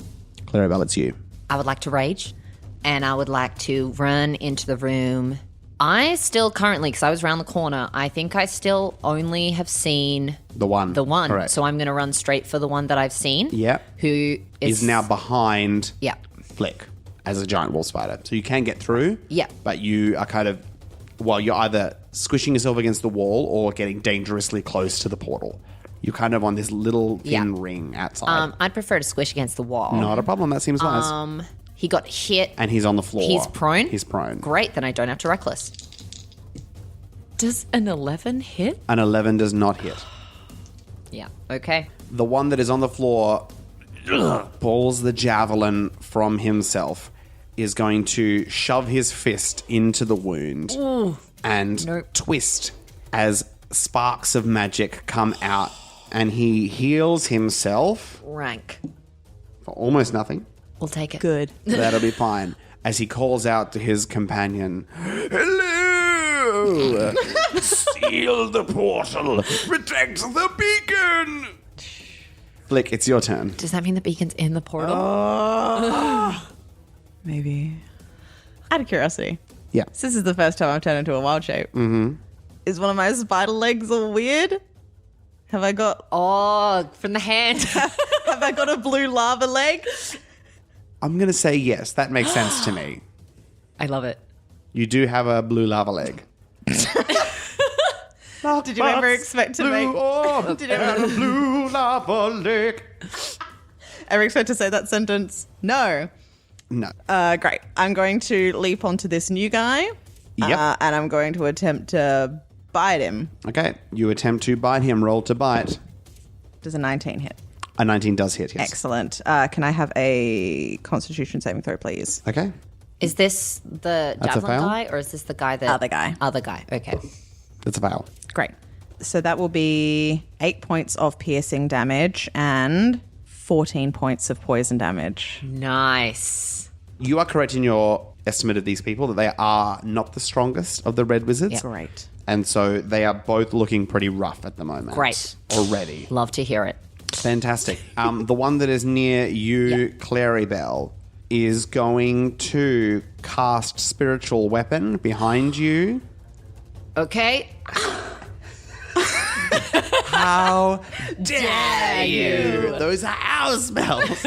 Clarrybelle, it's you. I would like to rage, and I would like to run into the room. I still currently, because I was around the corner, I think I still only have seen The one. the one. Correct. So I'm going to run straight for the one that I've seen. Yep. Who Is now behind Yeah. Flick as a giant wall spider. So you can get through. Yeah. But you are kind of, well, you're either squishing yourself against the wall or getting dangerously close to the portal. You're kind of on this little thin ring outside. I'd prefer to squish against the wall. Not a problem. That seems nice. He got hit. And he's on the floor. He's prone? He's prone. Great, then I don't have to reckless. Does an 11 hit? An 11 does not hit. Yeah. Okay. The one that is on the floor pulls the javelin from himself, is going to shove his fist into the wound and twist as sparks of magic come out, and he heals himself Rank. for almost nothing. We'll take it. Good. That'll be fine. As he calls out to his companion, "Hello! Seal the portal! Protect the beacon!" Flick, it's your turn. Does that mean the beacon's in the portal? Maybe. Out of curiosity, Yeah. so this is the first time I've turned into a wild shape. Mm-hmm. Is one of my spider legs all weird? Have I got From the hand. have I got a blue lava leg? I'm going to say yes. That makes sense to me. I love it. You do have a blue lava leg. Did you ever expect to make? Did you ever a blue lava leg? Ever expect to say that sentence? No. No. Great. I'm going to leap onto this new guy. Yep. And I'm going to attempt to bite him. Okay. You attempt to bite him. Roll to bite. Does a 19 hit? A 19 does hit, yes. Excellent. Can I have a Constitution saving throw, please? Okay. Is this the That's a javelin fail. guy, or is this the guy that... Other guy. Other guy. Okay. That's a fail. Great. So that will be 8 points of piercing damage and 14 points of poison damage. Nice. You are correct in your estimate of these people that they are not the strongest of the red wizards. Great. And so they are both looking pretty rough at the moment. Great. Already. Love to hear it. Fantastic. The one that is near you, Clarrybelle, is going to cast Spiritual Weapon behind you. Okay. How dare you? Those are our spells.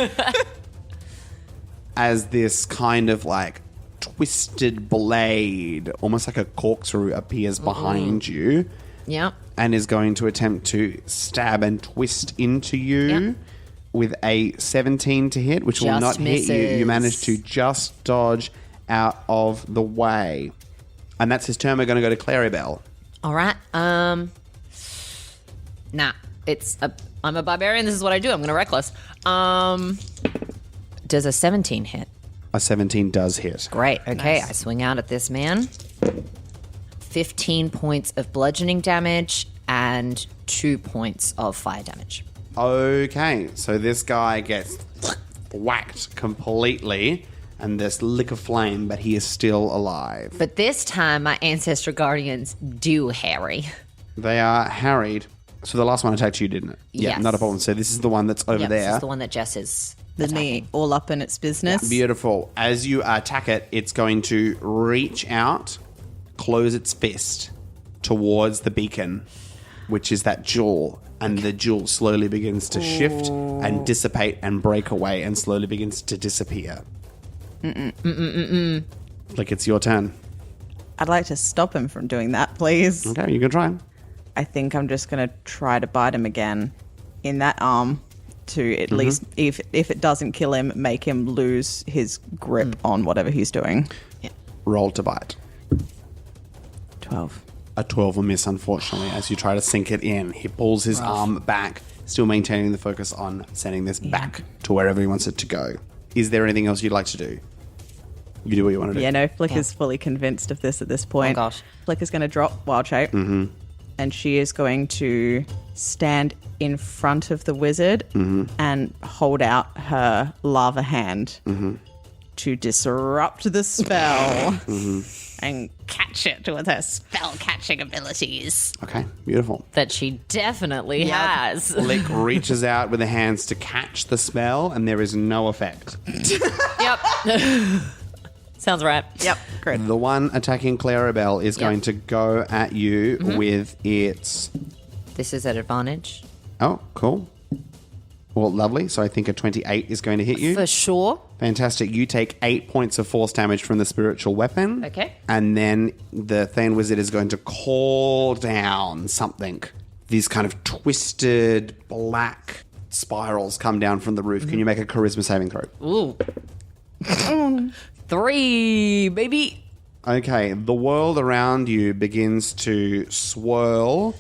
As this kind of like twisted blade, almost like a corkscrew, appears behind you Yep. and is going to attempt to stab and twist into you Yep. with a 17 to hit, which will Just not hit you. You misses. manage to just dodge out of the way. And that's his turn. We're going to go to Clarrybelle. All right. Nah. I'm a barbarian. This is what I do. I'm going to reckless. Does a 17 hit? A 17 does hit. Great. Okay. I swing out at this man. 15 points of bludgeoning damage and 2 points of fire damage. Okay, so this guy gets whacked completely, and there's lick of flame, but he is still alive. But this time, my ancestor guardians do harry. They are harried. So the last one attacked you, didn't it? Yeah, Yes. not a problem. So this is the one that's over Yep, there. This is the one that Jess is The knee all up in its business. Beautiful. As you attack it, it's going to reach out, close its fist towards the beacon, which is that jewel. And the jewel slowly begins to shift and dissipate and break away and slowly begins to disappear. Like, it's your turn. I'd like to stop him from doing that, please. Okay, you can try. I think I'm just going to try to bite him again in that arm to at least, if it doesn't kill him, make him lose his grip on whatever he's doing. Roll to bite. 12. A 12 will miss, unfortunately, as you try to sink it in. He pulls his arm back, still maintaining the focus on sending this back to wherever he wants it to go. Is there anything else you'd like to do? You do what you want to do. Yeah, no, Flicker's fully convinced of this at this point. Oh, gosh. Flicker's going to drop Wild Shape. And she is going to stand in front of the wizard and hold out her lava hand to disrupt the spell and catch it with her spell catching abilities. Okay, beautiful. That she definitely has. Flick reaches out with the hands to catch the spell, and there is no effect. Yep. Sounds right. Yep, great. The one attacking Clarrybelle is going to go at you with its... This is at advantage. Oh, cool. Well, lovely. So I think a 28 is going to hit you. For sure. Fantastic. You take 8 points of force damage from the spiritual weapon. Okay. And then the Thane Wizard is going to call down something. These kind of twisted black spirals come down from the roof. Can you make a charisma saving throw? Ooh. 3, baby. Okay. The world around you begins to swirl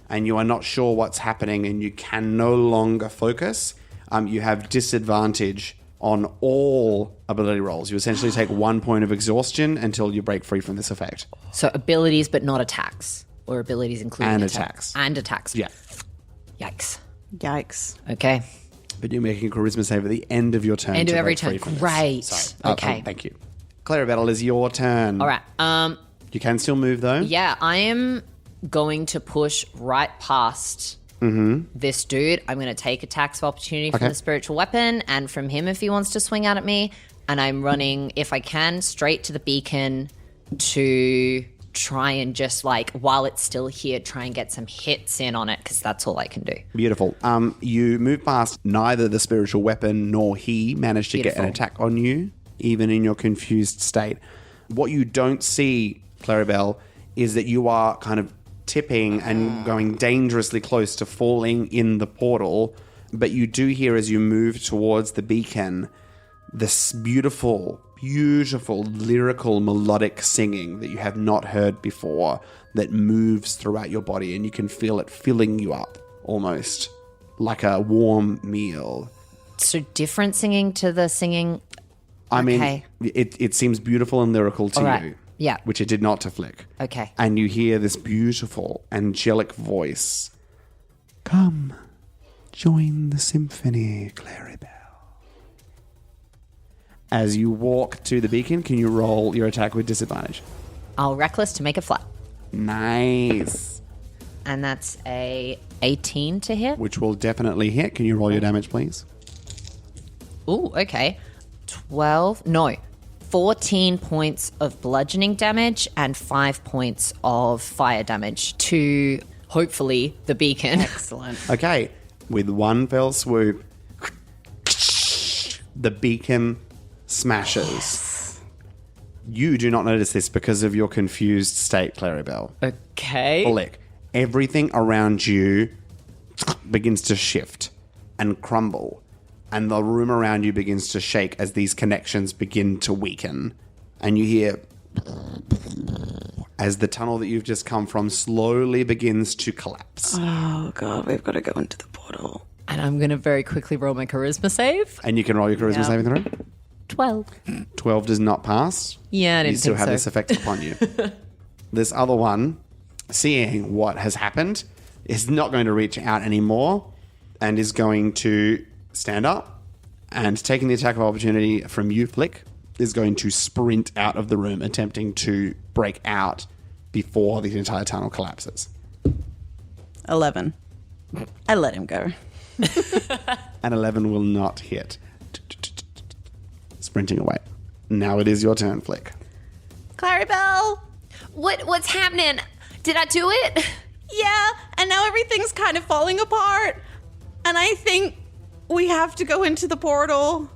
and you are not sure what's happening and you can no longer focus. You have disadvantage on all ability rolls. You essentially take 1 point of exhaustion until you break free from this effect. So abilities, but not attacks. Or abilities including And attacks. And attacks. Yeah. Yikes. Yikes. Okay. But you're making a charisma save at the end of your turn. End of to every break free turn. from this. Great. Sorry. Okay. Thank you. Clarrybelle, is your turn. All right. You can still move, though. Yeah, I am going to push right past this dude. I'm going to take attacks of opportunity from the spiritual weapon and from him if he wants to swing out at me. And I'm running, if I can, straight to the beacon to try and just while it's still here, try and get some hits in on it because that's all I can do. Beautiful. You move past neither the spiritual weapon nor he managed to get an attack on you, even in your confused state. What you don't see, Clarrybelle, is that you are kind of tipping and going dangerously close to falling in the portal, but you do hear as you move towards the beacon this beautiful, lyrical, melodic singing that you have not heard before that moves throughout your body, and you can feel it filling you up almost like a warm meal. So different singing to the singing. I mean, Okay. it seems beautiful and lyrical to All right. you. Yeah. Which it did not to Flick. Okay. And you hear this beautiful, angelic voice. Come, join the symphony, Clarrybelle. As you walk to the beacon, can you roll your attack with disadvantage? I'll reckless to make it flat. Nice. And that's a 18 to hit. Which will definitely hit. Can you roll your damage, please? Ooh, okay. 14 points of bludgeoning damage and 5 points of fire damage to hopefully the beacon. Excellent. Okay. With one fell swoop, the beacon smashes. You do not notice this because of your confused state, Clarrybelle. Okay. Flick. Everything around you begins to shift and crumble, and the room around you begins to shake as these connections begin to weaken. And you hear as the tunnel that you've just come from slowly begins to collapse. Oh, God, we've got to go into the portal. And I'm going to very quickly roll my charisma save. And you can roll your charisma saving throw. 12. 12 does not pass. Yeah, I didn't You still think have so. this effect upon you. This other one, seeing what has happened, is not going to reach out anymore and is going to stand up and, taking the attack of opportunity from you, Flick, is going to sprint out of the room, attempting to break out before the entire tunnel collapses. 11. I let him go. An 11 will not hit. Sprinting away. Now it is your turn, Flick. Clarrybelle! What's happening? Did I do it? Yeah, and now everything's kind of falling apart. And I think we have to go into the portal.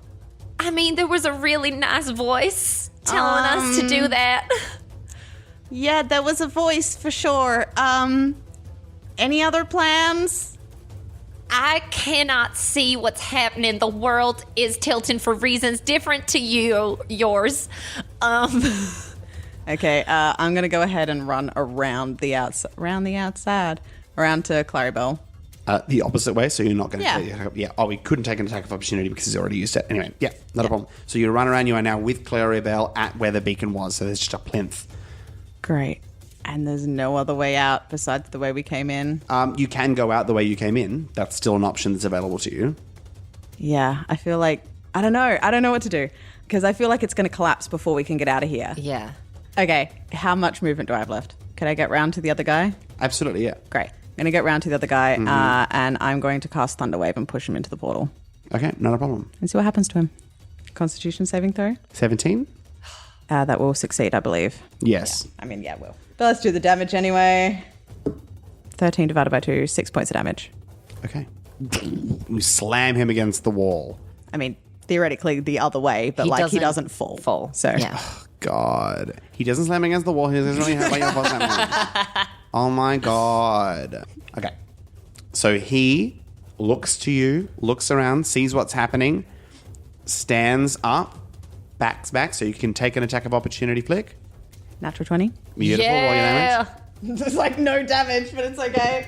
I mean, there was a really nice voice telling us to do that. Yeah, there was a voice for sure. Any other plans? I cannot see what's happening. The world is tilting for reasons different to yours. Okay, I'm going to go ahead and run around the outside, around to Clarrybelle. The opposite way, so you're not going to Yeah. Yeah. Oh, we couldn't take an attack of opportunity because he's already used it. Anyway, yeah, not a problem. So you run around, you are now with Clarrybelle at where the beacon was, so there's just a plinth. Great. And there's no other way out besides the way we came in? You can go out the way you came in. That's still an option that's available to you. Yeah, I feel like, I don't know what to do. Because I feel like it's going to collapse before we can get out of here. Yeah. Okay, how much movement do I have left? Can I get round to the other guy? Absolutely, yeah. Great. I'm going to get round to the other guy, and I'm going to cast Thunderwave and push him into the portal. Okay, not a problem. And see what happens to him. Constitution saving throw? 17? That will succeed, I believe. Yes. Yeah, it will. But let's do the damage anyway. 13 divided by 2, 6 points of damage. Okay. You slam him against the wall. I mean, theoretically the other way, but he doesn't fall. So Yeah. God. He doesn't slam against the wall. He doesn't really hurt by your force damage. Oh my God. Okay. So he looks to you, looks around, sees what's happening, stands up, backs back, so you can take an attack of opportunity flick. natural 20. Beautiful. Roll your damage. There's like no damage, but it's okay.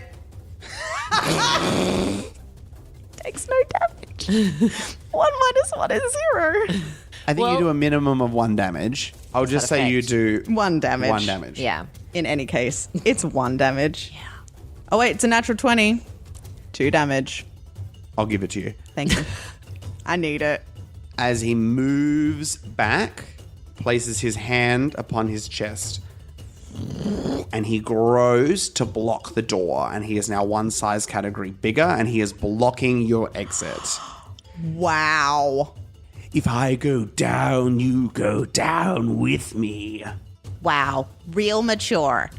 Takes no damage. 1 minus 1 is 0. I think you do a minimum of 1 damage. I'll just say you do 1 damage. 1 damage. Yeah. In any case, it's 1 damage. Yeah. Oh wait, it's a natural 20. 2 damage. I'll give it to you. Thank you. I need it. As he moves back, places his hand upon his chest, and he grows to block the door, and he is now 1 size category bigger, and he is blocking your exit. Wow. If I go down, you go down with me. Wow. Real mature.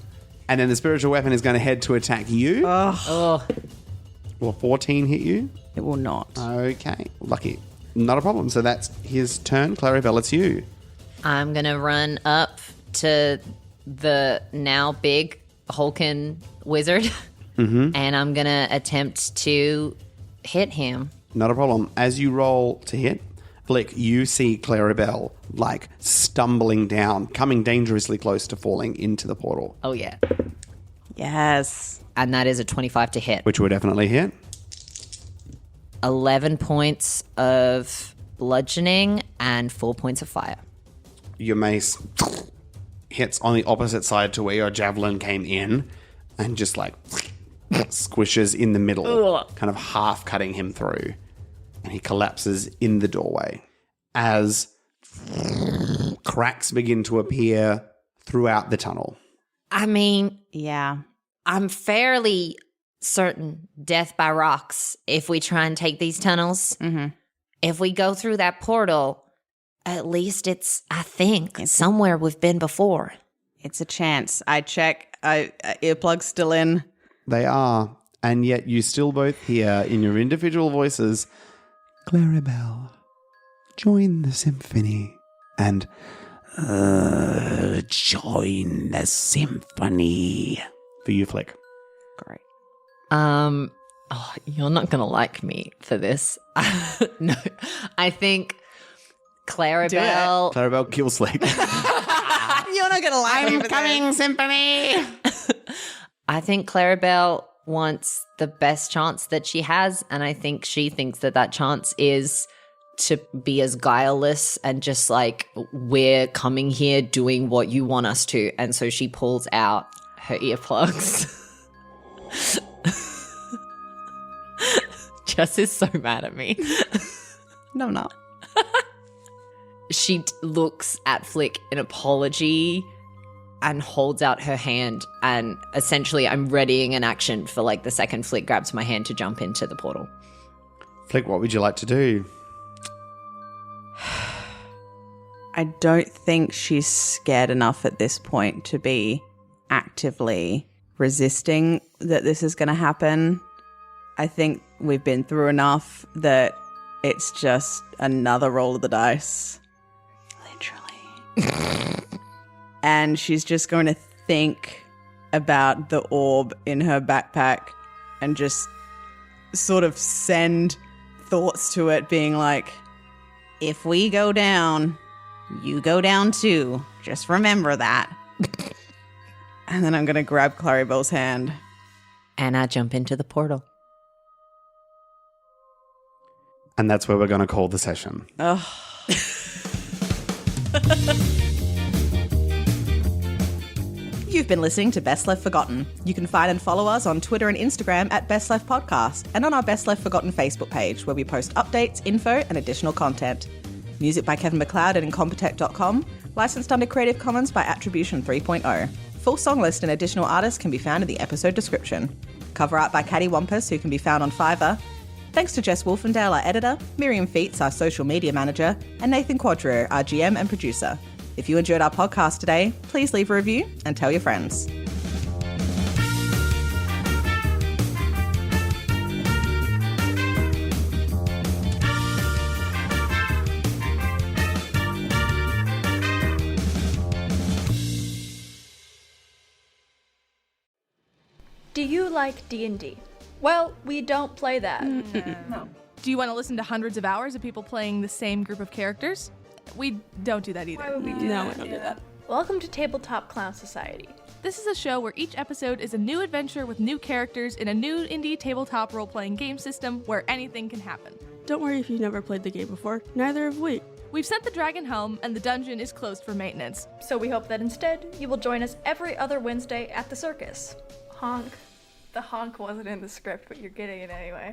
And then the spiritual weapon is going to head to attack you. Oh. Will 14 hit you? It will not. Okay, lucky. Not a problem. So that's his turn. Clarrybelle, it's you. I'm going to run up to the now big Hulkin wizard, and I'm going to attempt to hit him. Not a problem. As you roll to hit, Flick, you see Clarrybelle like stumbling down, coming dangerously close to falling into the portal, Oh, yeah. Yes. And that is a 25 to hit. which will definitely hit. 11 points of bludgeoning and 4 points of fire. Your mace hits on the opposite side to where your javelin came in and just like squishes in the middle, kind of half cutting him through. And he collapses in the doorway as cracks begin to appear throughout the tunnel. I mean, Yeah. I'm fairly certain death by rocks if we try and take these tunnels. Mm-hmm. If we go through that portal, at least it's, I think, somewhere we've been before. It's a chance. I check. Earplugs still in. They are, and yet you still both hear in your individual voices, Clarrybelle, join the symphony, and Join the symphony. for you, Flick. Great. You're not going to like me for this. No, I think Clarrybelle. Clarrybelle kills Flick. You're not going to like me for this. symphony. I think Clarrybelle wants the best chance that she has, and I think she thinks that that chance is to be as guileless and just like, we're coming here doing what you want us to. And so she pulls out her earplugs. Jess is so mad at me. No, I'm not. She looks at Flick in apology and holds out her hand, and essentially I'm readying an action for like the second Flick grabs my hand to jump into the portal. Flick, what would you like to do? I don't think she's scared enough at this point to be actively resisting that this is going to happen. I think we've been through enough that it's just another roll of the dice. Literally. And she's just going to think about the orb in her backpack and just sort of send thoughts to it being like, if we go down, You go down too. Just remember that. And then I'm going to grab Clarrybelle's hand. And I jump into the portal. And that's where we're going to call the session. You've been listening to Best Left Forgotten. You can find and follow us on Twitter and Instagram at Best Left Podcast and on our Best Left Forgotten Facebook page where we post updates, info, and additional content. Music by Kevin MacLeod at Incompetech.com, licensed under Creative Commons by Attribution 3.0. Full song list and additional artists can be found in the episode description. Cover art by Caddy Wampus, who can be found on Fiverr. Thanks to Jess Wolfendale, our editor, Miriam Feats, our social media manager, and Nathan Quadro, our GM and producer. If you enjoyed our podcast today, please leave a review and tell your friends. Do you like D&D? Well, we don't play that. No. Do you want to listen to hundreds of hours of people playing the same group of characters? We don't do that either. Why would we do that? We don't do that. Welcome to Tabletop Clown Society. This is a show where each episode is a new adventure with new characters in a new indie tabletop role-playing game system where anything can happen. Don't worry if you've never played the game before. Neither have we. We've sent the dragon home and the dungeon is closed for maintenance. So we hope that instead you will join us every other Wednesday at the circus. Honk. The honk wasn't in the script, but you're getting it anyway.